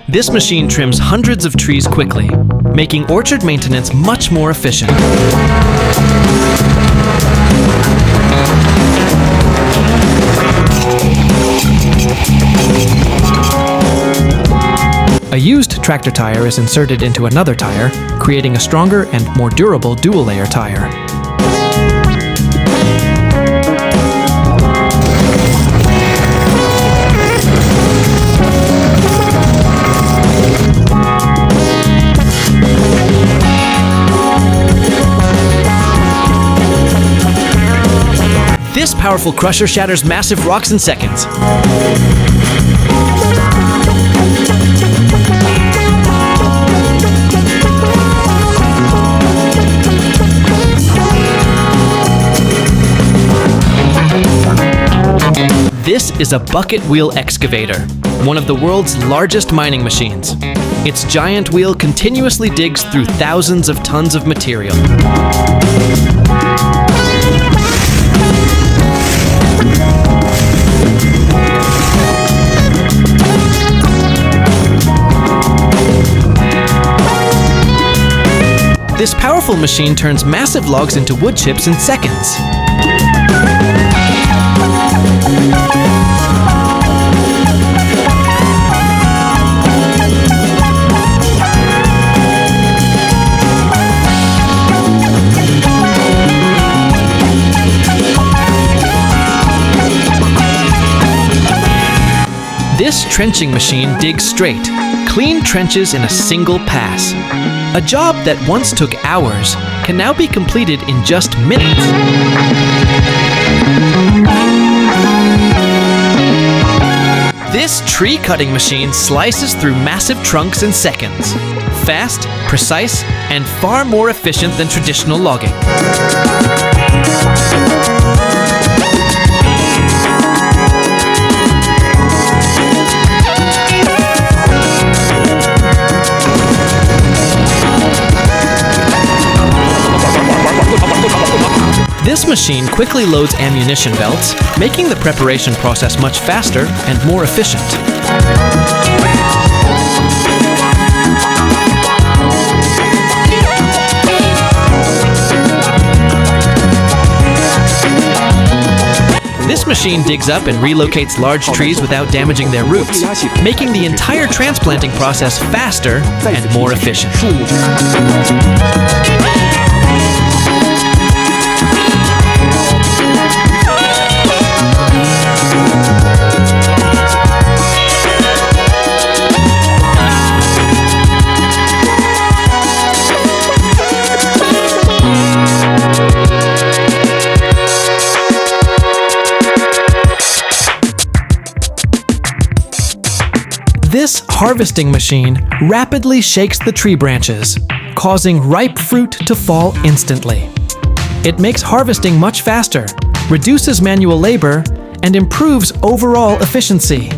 This machine trims hundreds of trees quickly, making orchard maintenance much more efficient. A used tractor tire is inserted into another tire, creating a stronger and more durable dual-layer tire. This powerful crusher shatters massive rocks in seconds. This is a bucket wheel excavator, one of the world's largest mining machines. Its giant wheel continuously digs through thousands of tons of material. This powerful machine turns massive logs into wood chips in seconds. This trenching machine digs straight, clean trenches in a single pass. A job that once took hours can now be completed in just minutes. This tree-cutting machine slices through massive trunks in seconds. Fast, precise, and far more efficient than traditional logging. This machine quickly loads ammunition belts, making the preparation process much faster and more efficient. This machine digs up and relocates large trees without damaging their roots, making the entire transplanting process faster and more efficient. This harvesting machine rapidly shakes the tree branches, causing ripe fruit to fall instantly. It makes harvesting much faster, reduces manual labor, and improves overall efficiency.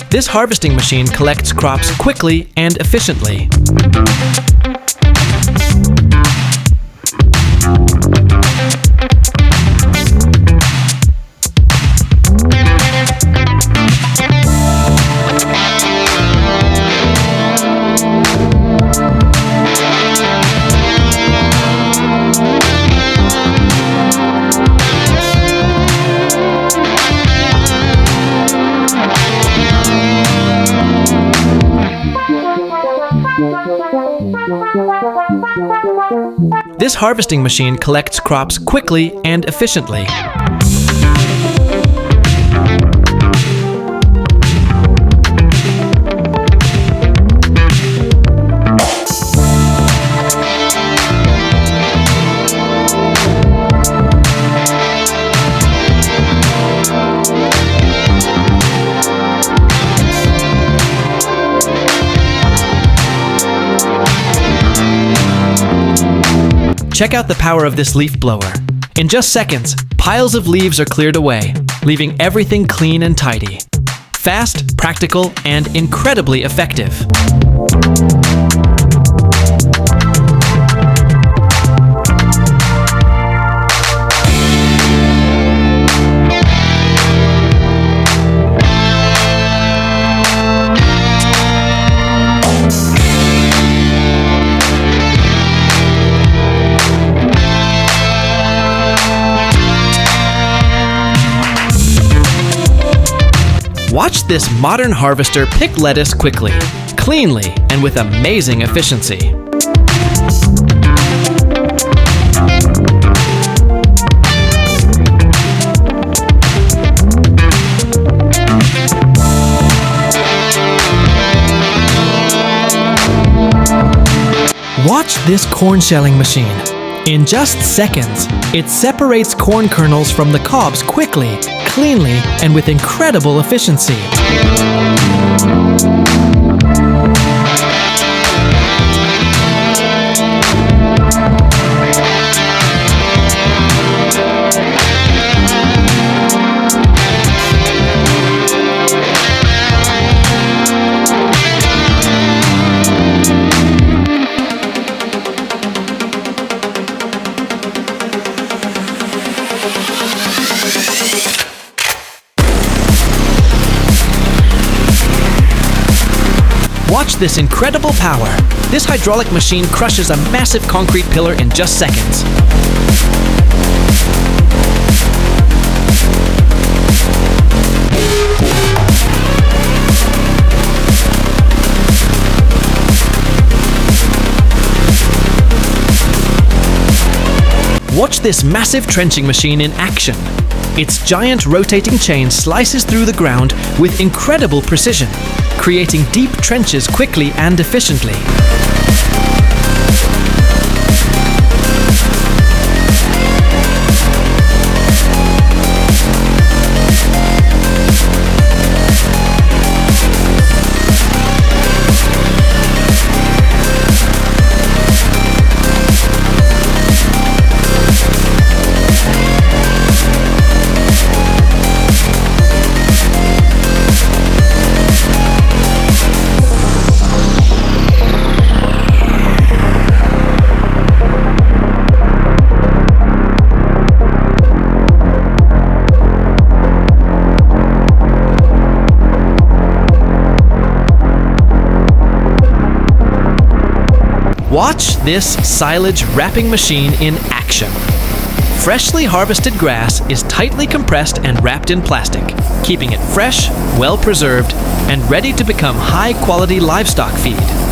This harvesting machine collects crops quickly and efficiently. This harvesting machine collects crops quickly and efficiently. Check out the power of this leaf blower. In just seconds, piles of leaves are cleared away, leaving everything clean and tidy. Fast, practical, and incredibly effective. Watch this modern harvester pick lettuce quickly, cleanly, and with amazing efficiency. Watch this corn shelling machine. In just seconds, it separates corn kernels from the cobs quickly, cleanly, and with incredible efficiency. Watch this incredible power. This hydraulic machine crushes a massive concrete pillar in just seconds. Watch this massive trenching machine in action. Its giant rotating chain slices through the ground with incredible precision, creating deep trenches quickly and efficiently. Watch this silage wrapping machine in action. Freshly harvested grass is tightly compressed and wrapped in plastic, keeping it fresh, well preserved, and ready to become high-quality livestock feed.